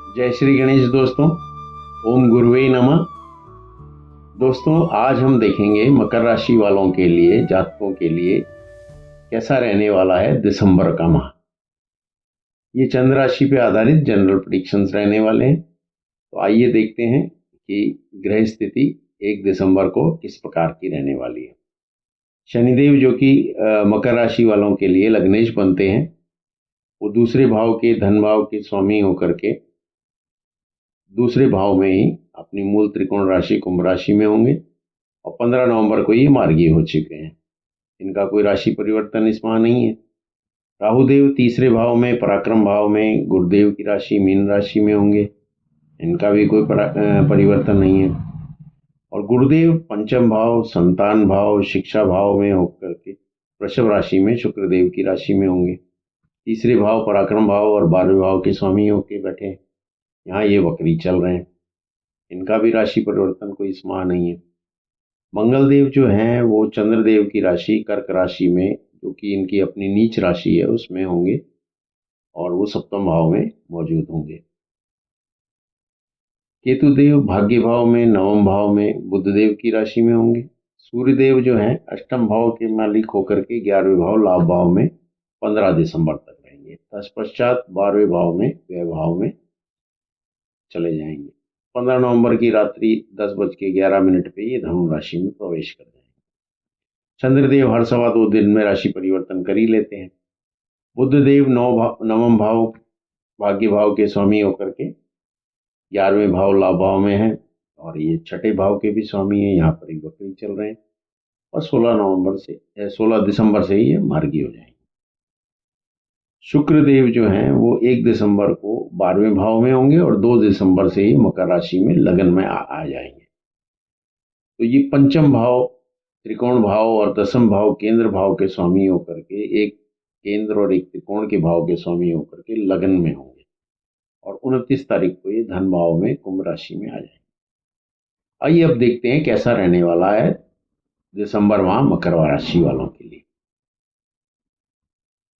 जय श्री गणेश दोस्तों। ओम गुरुवे नमः। दोस्तों, आज हम देखेंगे मकर राशि वालों के लिए, जातकों के लिए कैसा रहने वाला है दिसंबर का माह। ये चंद्र राशि पे आधारित जनरल प्रेडिक्शंस रहने वाले हैं। तो आइए देखते हैं कि ग्रह स्थिति 1 दिसंबर को किस प्रकार की रहने वाली है। शनिदेव जो कि मकर राशि वालों के लिए लग्नेश बनते हैं, वो दूसरे भाव के धन भाव के स्वामी होकर के दूसरे भाव में ही अपनी मूल त्रिकोण राशि कुंभ राशि में होंगे और 15 नवंबर को ये मार्गी हो चुके हैं। इनका कोई राशि परिवर्तन इस माह नहीं है। राहुदेव तीसरे भाव में पराक्रम भाव में गुरुदेव की राशि मीन राशि में होंगे। इनका भी कोई परिवर्तन नहीं है। और गुरुदेव पंचम भाव संतान भाव शिक्षा भाव में होकर के वृषभ राशि में शुक्रदेव की राशि में होंगे। तीसरे भाव पराक्रम भाव और 12वें भाव के स्वामी होके बैठे हैं। यहाँ ये वक्री चल रहे हैं। इनका भी राशि परिवर्तन कोई इस माह नहीं है। मंगल देव जो हैं वो चंद्रदेव की राशि कर्क राशि में, जो कि इनकी अपनी नीच राशि है, उसमें होंगे और वो सप्तम भाव में मौजूद होंगे। केतुदेव भाग्य भाव में नवम भाव में बुधदेव की राशि में होंगे। सूर्यदेव जो हैं अष्टम भाव के मालिक होकर के 11वें भाव लाभ भाव में 15 दिसंबर तक रहेंगे। तत्पश्चात 12वें भाव में व्यय भाव में चले जाएंगे। 15 नवंबर की रात्रि 10:11 पे ये धनु राशि में प्रवेश कर जाएंगे। चंद्रदेव हर 2.25 दिन में राशि परिवर्तन कर ही लेते हैं। बुधदेव नवम भाव भाग्य भाव के स्वामी होकर के 11वें भाव लाभ भाव में है और ये छठे भाव के भी स्वामी है। यहाँ पर ही वक्री चल रहे हैं और 16 दिसंबर से ही ये मार्गी हो जाएंगे। शुक्रदेव जो हैं वो 1 दिसंबर को 12वें भाव में होंगे और 2 दिसंबर से ही मकर राशि में लगन में आ जाएंगे। तो ये पंचम भाव त्रिकोण भाव और दसम भाव केंद्र भाव के स्वामी होकर के, एक केंद्र और एक त्रिकोण के भाव के स्वामी होकर के लगन में होंगे और 29 तारीख को ये धन भाव में कुंभ राशि में आ जाएंगे। आइए अब देखते हैं कैसा रहने वाला है दिसंबर माह मकर राशि वालों के लिए।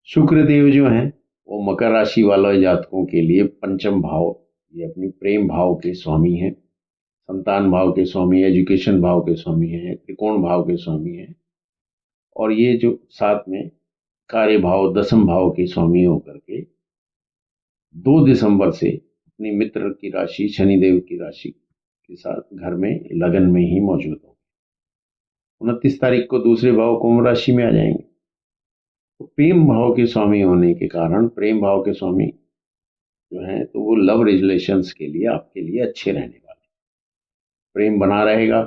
शुक्रदेव जो हैं वो मकर राशि वाले जातकों के लिए पंचम भाव, ये अपनी प्रेम भाव के स्वामी हैं, संतान भाव के स्वामी, एजुकेशन भाव के स्वामी हैं, त्रिकोण भाव के स्वामी हैं और ये जो साथ में कार्य भाव दसम भाव के स्वामी होकर के 2 दिसंबर से अपनी मित्र की राशि शनिदेव की राशि के साथ घर में लगन में ही मौजूद होंगे। 29 तारीख को दूसरे भाव कुंभ राशि में आ जाएंगे। तो प्रेम भाव के स्वामी होने के कारण, प्रेम भाव के स्वामी जो हैं तो वो लव रिलेशंस के लिए आपके लिए अच्छे रहने वाले, प्रेम बना रहेगा।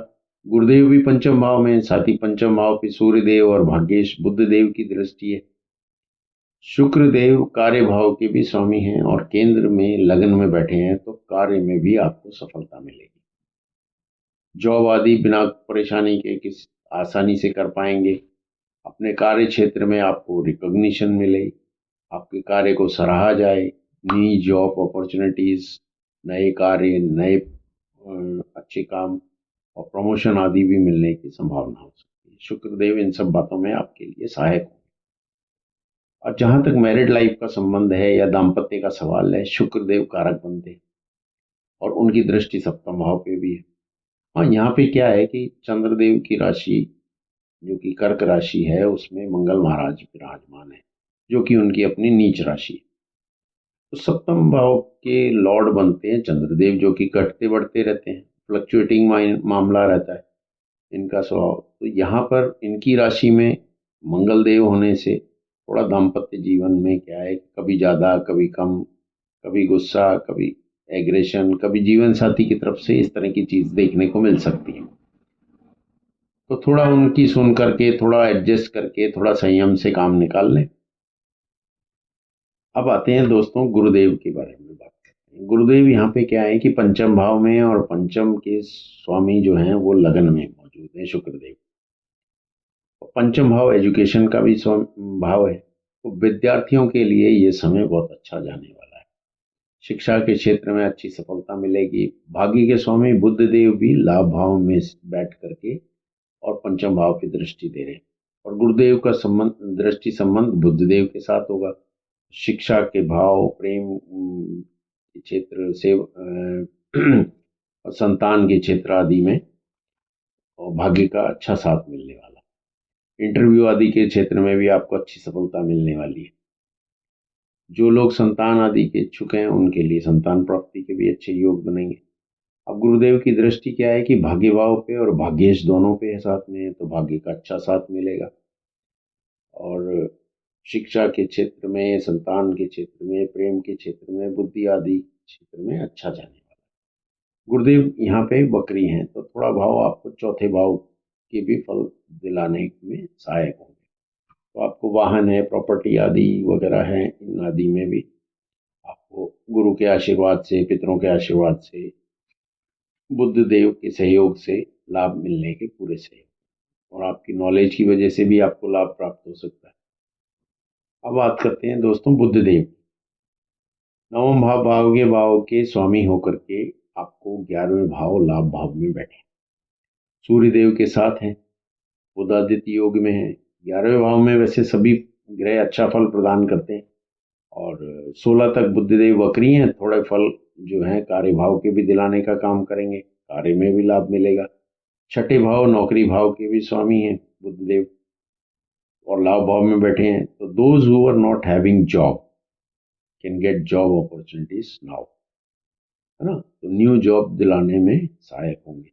गुरुदेव भी पंचम भाव में, साथ ही पंचम भाव पे सूर्यदेव और भाग्येश बुधदेव की दृष्टि है। शुक्रदेव कार्य भाव के भी स्वामी हैं और केंद्र में लगन में बैठे हैं, तो कार्य में भी आपको सफलता मिलेगी। जॉब आदि बिना परेशानी के किस आसानी से कर पाएंगे। अपने कार्य क्षेत्र में आपको रिकॉग्निशन मिले, आपके कार्य को सराहा जाए, नई जॉब अपॉर्चुनिटीज, नए कार्य, नए अच्छे काम और प्रमोशन आदि भी मिलने की संभावना हो सकती है। शुक्रदेव इन सब बातों में आपके लिए सहायक होंगे। और जहां तक मैरिड लाइफ का संबंध है या दाम्पत्य का सवाल है, शुक्रदेव कारक बनते हैं और उनकी दृष्टि सप्तम भाव पे भी है। हाँ, यहाँ पे क्या है कि चंद्रदेव की राशि जो कि कर्क राशि है उसमें मंगल महाराज विराजमान है, जो कि उनकी अपनी नीच राशि है। तो सप्तम भाव के लॉर्ड बनते हैं चंद्रदेव, जो कि घटते बढ़ते रहते हैं, फ्लक्चुएटिंग मामला रहता है इनका स्वभाव। तो यहाँ पर इनकी राशि में मंगल देव होने से थोड़ा दाम्पत्य जीवन में क्या है, कभी ज़्यादा कभी कम, कभी गुस्सा कभी एग्रेशन, कभी जीवन साथी की तरफ से इस तरह की चीज़ देखने को मिल सकती है। तो थोड़ा उनकी सुन करके, थोड़ा एडजस्ट करके, थोड़ा संयम से काम निकाल लें। अब आते हैं दोस्तों गुरुदेव के बारे में बात करते हैं। गुरुदेव यहाँ पे क्या है कि पंचम भाव में और पंचम के स्वामी जो हैं वो लगन में मौजूद हैं शुक्रदेव। पंचम भाव एजुकेशन का भी भाव है, तो विद्यार्थियों के लिए ये समय बहुत अच्छा जाने वाला है। शिक्षा के क्षेत्र में अच्छी सफलता मिलेगी। भाग्य के स्वामी बुधदेव भी लाभ भाव में बैठ करके और पंचम भाव की दृष्टि दे रहे हैं और गुरुदेव का दृष्टि संबंध बुधदेव के साथ होगा। शिक्षा के भाव, प्रेम के क्षेत्र से और संतान के क्षेत्र आदि में और भाग्य का अच्छा साथ मिलने वाला। इंटरव्यू आदि के क्षेत्र में भी आपको अच्छी सफलता मिलने वाली है। जो लोग संतान आदि के इच्छुक हैं उनके लिए संतान प्राप्ति के भी अच्छे योग बनेंगे। अब गुरुदेव की दृष्टि क्या है कि भाग्य भाव पे और भाग्येश दोनों पे साथ में है, तो भाग्य का अच्छा साथ मिलेगा और शिक्षा के क्षेत्र में, संतान के क्षेत्र में, प्रेम के क्षेत्र में, बुद्धि आदि क्षेत्र में अच्छा जाने वाला। गुरुदेव यहाँ पे वक्री हैं तो थोड़ा भाव आपको चौथे भाव के भी फल दिलाने में सहायक होंगे। तो आपको वाहन है, प्रॉपर्टी आदि वगैरह है, इन आदि में भी आपको गुरु के आशीर्वाद से, पितरों के आशीर्वाद से, बुद्ध देव के सहयोग से लाभ मिलने के पूरे सहयोग और आपकी नॉलेज की वजह से भी आपको लाभ प्राप्त हो सकता है। अब बात करते हैं दोस्तों बुद्ध देव। नवम भाव भाग्य भाव के स्वामी होकर के आपको 11वें भाव लाभ भाव में बैठे, सूर्य देव के साथ हैं, बुधादित्य योग में है। 11वें भाव में वैसे सभी ग्रह अच्छा फल प्रदान करते हैं और 16 तक बुद्धदेव वक्री हैं, थोड़े फल जो है कार्य भाव के भी दिलाने का काम करेंगे, कार्य में भी लाभ मिलेगा। छठे भाव नौकरी भाव के भी स्वामी हैं बुद्धदेव और लाभ भाव में बैठे हैं, तो those who are not having job can get job opportunities now, है ना, तो न्यू जॉब दिलाने में सहायक होंगे।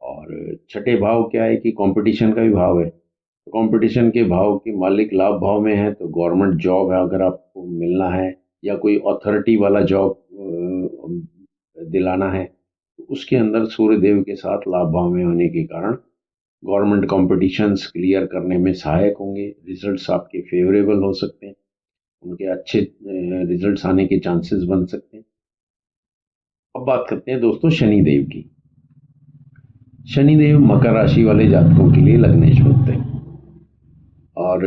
और छठे भाव क्या है कि कंपटीशन का भी भाव है, तो कंपटीशन के भाव के मालिक लाभ भाव में है, तो गवर्नमेंट जॉब है अगर आपको मिलना है या कोई अथॉरिटी वाला जॉब दिलाना है तो उसके अंदर सूर्य देव के साथ लाभ भाव में होने के कारण गवर्नमेंट कॉम्पिटिशन्स क्लियर करने में सहायक होंगे। रिजल्ट्स आपके फेवरेबल हो सकते हैं, उनके अच्छे रिजल्ट्स आने के चांसेस बन सकते हैं। अब बात करते हैं दोस्तों शनिदेव की। शनिदेव मकर राशि वाले जातकों के लिए लग्नेश होते हैं और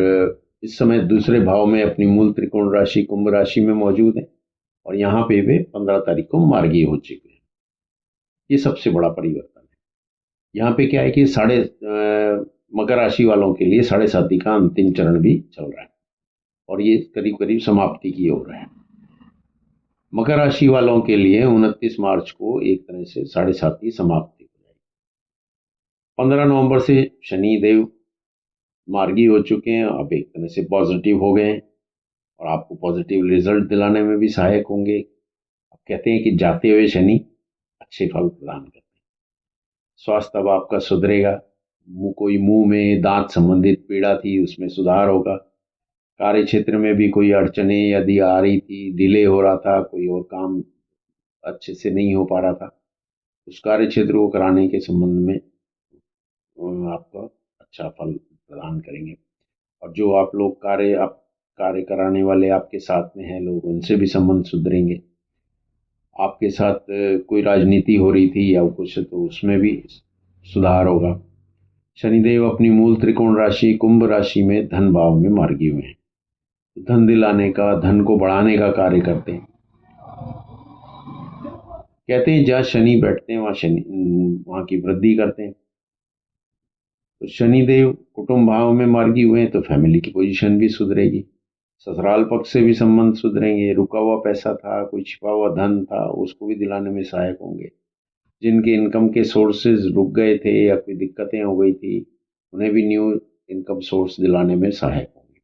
इस समय दूसरे भाव में अपनी मूल त्रिकोण राशि कुंभ राशि में मौजूद है और यहाँ पे वे 15 तारीख को मार्गी हो चुके हैं। ये सबसे बड़ा परिवर्तन है। यहाँ पे क्या है कि मकर राशि वालों के लिए 7.5 का अंतिम चरण भी चल रहा है और ये करीब करीब समाप्ति की ओर है। मकर राशि वालों के लिए 29 मार्च को एक तरह से 7.5 की समाप्ति हो जाएगी। 15 नवंबर से शनि देव मार्गी हो चुके हैं, अब एक तरह से पॉजिटिव हो गए हैं और आपको पॉजिटिव रिजल्ट दिलाने में भी सहायक होंगे। अब कहते हैं कि जाते हुए शनि अच्छे फल प्रदान करते हैं। स्वास्थ्य अब आपका सुधरेगा, कोई मुंह में दांत संबंधित पीड़ा थी उसमें सुधार होगा। कार्य क्षेत्र में भी कोई अड़चने यदि आ रही थी, डिले हो रहा था, कोई और काम अच्छे से नहीं हो पा रहा था, उस कार्य क्षेत्र को कराने के संबंध में आपका अच्छा फल प्रदान करेंगे। और जो आप लोग कार्य कराने वाले आपके साथ में हैं लोग, उनसे भी संबंध सुधरेंगे। आपके साथ कोई राजनीति हो रही थी या कुछ, तो उसमें भी सुधार होगा। शनिदेव अपनी मूल त्रिकोण राशि कुंभ राशि में धन भाव में मार्गी हुए हैं, तो धन दिलाने का, धन को बढ़ाने का कार्य करते हैं। कहते हैं जहाँ शनि बैठते हैं वहाँ की वृद्धि करते हैं। तो शनिदेव कुटुंब भाव में मार्गी हुए हैं तो फैमिली की पोजीशन भी सुधरेगी, ससुराल पक्ष से भी संबंध सुधरेंगे, रुका हुआ पैसा था, कोई छिपा हुआ धन था, उसको भी दिलाने में सहायक होंगे। जिनके इनकम के सोर्सेज रुक गए थे या कोई दिक्कतें हो गई थी, उन्हें भी न्यू इनकम सोर्स दिलाने में सहायक होंगे।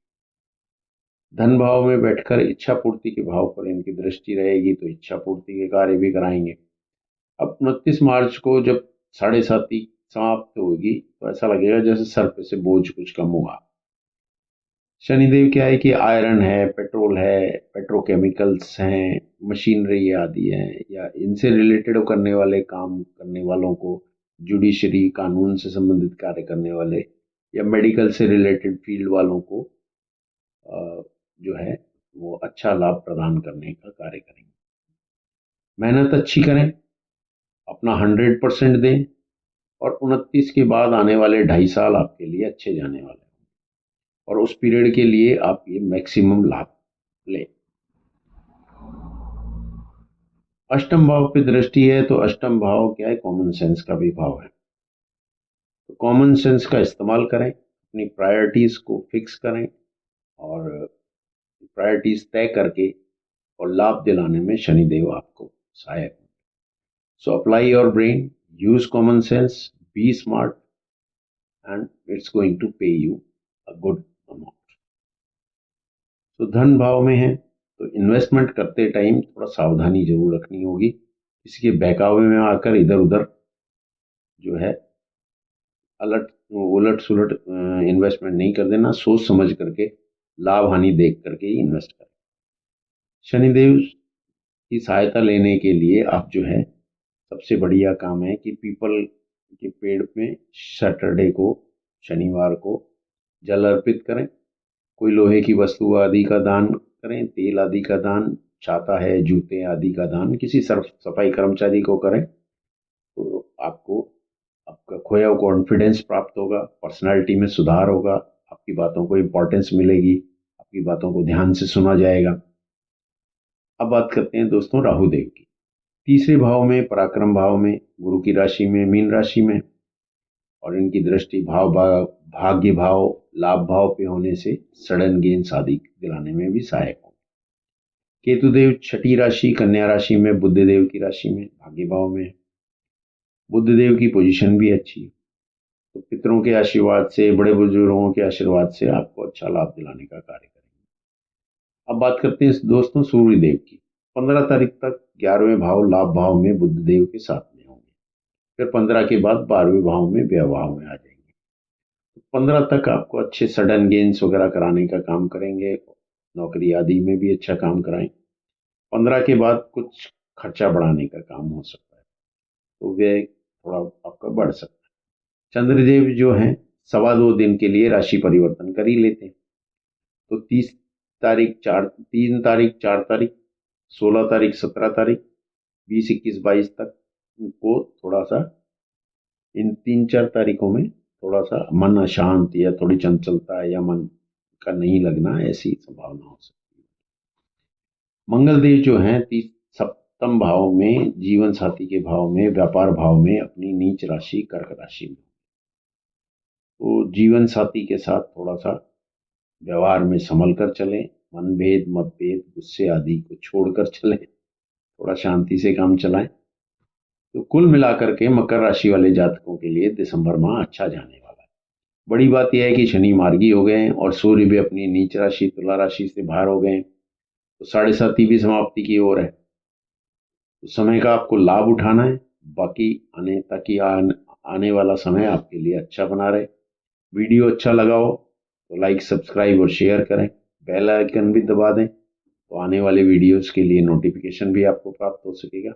धन भाव में बैठकर इच्छा पूर्ति के भाव पर इनकी दृष्टि रहेगी तो इच्छा पूर्ति के कार्य भी कराएंगे। अब 29 मार्च को जब 7.5 समाप्त होगी तो ऐसा लगेगा जैसे सर पे से बोझ कुछ कम हुआ। शनिदेव क्या है कि आयरन है, पेट्रोल है, पेट्रोकेमिकल्स हैं, मशीनरी आदि है या इनसे रिलेटेड करने वाले काम करने वालों को, जुडिशरी कानून से संबंधित कार्य करने वाले या मेडिकल से रिलेटेड फील्ड वालों को जो है वो अच्छा लाभ प्रदान करने का कार्य करेंगे। मेहनत अच्छी करें, अपना 100% दें और 29 के बाद आने वाले 2.5 साल आपके लिए अच्छे जाने वाले हैं और उस पीरियड के लिए आप ये मैक्सिमम लाभ लें। अष्टम भाव पे दृष्टि है तो अष्टम भाव क्या है, कॉमन सेंस का भी भाव है, तो कॉमन सेंस का इस्तेमाल करें, अपनी प्रायोरिटीज को फिक्स करें और प्रायोरिटीज तय करके और लाभ दिलाने में शनिदेव आपको सहायक। So apply your brain, use common sense, be smart and it's going to pay you a good amount. तो धन भाव में है तो इन्वेस्टमेंट करते टाइम थोड़ा सावधानी जरूर रखनी होगी, किसी के बहकावे में आकर इधर उधर जो है उलट सुलट इन्वेस्टमेंट नहीं कर देना, सोच समझ करके लाभ हानि देख करके ही इन्वेस्ट करें। शनिदेव की सहायता लेने के लिए आप जो है सबसे बढ़िया काम है कि पीपल के पेड़ में सैटरडे को, शनिवार को जल अर्पित करें, कोई लोहे की वस्तु आदि का दान करें, तेल आदि का दान, छाता है, जूते आदि का दान किसी सफाई कर्मचारी को करें, तो आपको आपका खोया हुआ कॉन्फिडेंस प्राप्त होगा, पर्सनालिटी में सुधार होगा, आपकी बातों को इम्पोर्टेंस मिलेगी, आपकी बातों को ध्यान से सुना जाएगा। अब बात करते हैं दोस्तों राहु देव की। तीसरे भाव में, पराक्रम भाव में, गुरु की राशि में, मीन राशि में, और इनकी दृष्टि भाग्य भाव, लाभ भाव पे होने से सडन गेन शादी दिलाने में भी सहायक होंगे। केतुदेव छठी राशि कन्या राशि में, बुध देव की राशि में, भाग्य भाव में। बुध देव की पोजीशन भी अच्छी है, तो पितरों के आशीर्वाद से, बड़े बुजुर्गों के आशीर्वाद से आपको अच्छा लाभ दिलाने का कार्य करेंगे। अब बात करते हैं दोस्तों सूर्य देव की। 15 तारीख तक 11वें भाव लाभ भाव में बुध देव के साथ में होंगे, फिर 15 के बाद 12वें भाव में व्यय भाव में आ जाएंगे। तो 15 तक आपको अच्छे सडन गेन्स वगैरह कराने का काम करेंगे, नौकरी आदि में भी अच्छा काम कराएं। 15 के बाद कुछ खर्चा बढ़ाने का काम हो सकता है, तो व्यय थोड़ा आपका बढ़ सकता है। चंद्रदेव जो हैं 2.25 दिन के लिए राशि परिवर्तन कर ही लेते हैं, तो 3 तारीख 4 तारीख 16 तारीख 17 तारीख 20 21 22 तक को थोड़ा सा इन 3-4 तारीखों में थोड़ा सा मन अशांत या थोड़ी चंचलता या मन का नहीं लगना, ऐसी संभावना हो सकती है। मंगल देव जो हैं 7वें भाव में, जीवन साथी के भाव में, व्यापार भाव में, अपनी नीच राशि कर्क राशि में, तो जीवन साथी के साथ थोड़ा सा व्यवहार में संभल कर चलें, मनभेद मतभेद गुस्से आदि को छोड़कर चलें, थोड़ा शांति से काम चलाएं। तो कुल मिलाकर के मकर राशि वाले जातकों के लिए दिसंबर माह अच्छा जाने वाला है। बड़ी बात यह है कि शनि मार्गी हो गए हैं और सूर्य भी अपनी नीच राशि तुला राशि से बाहर हो गए हैं, तो 7.5 भी समाप्ति की ओर है। तो समय का आपको लाभ उठाना है, बाकी आने वाला समय आपके लिए अच्छा बना रहे। वीडियो अच्छा लगा हो तो लाइक सब्सक्राइब और शेयर करें, बेल आइकन भी दबा दें, तो आने वाले वीडियोस के लिए नोटिफिकेशन भी आपको प्राप्त हो सकेगा।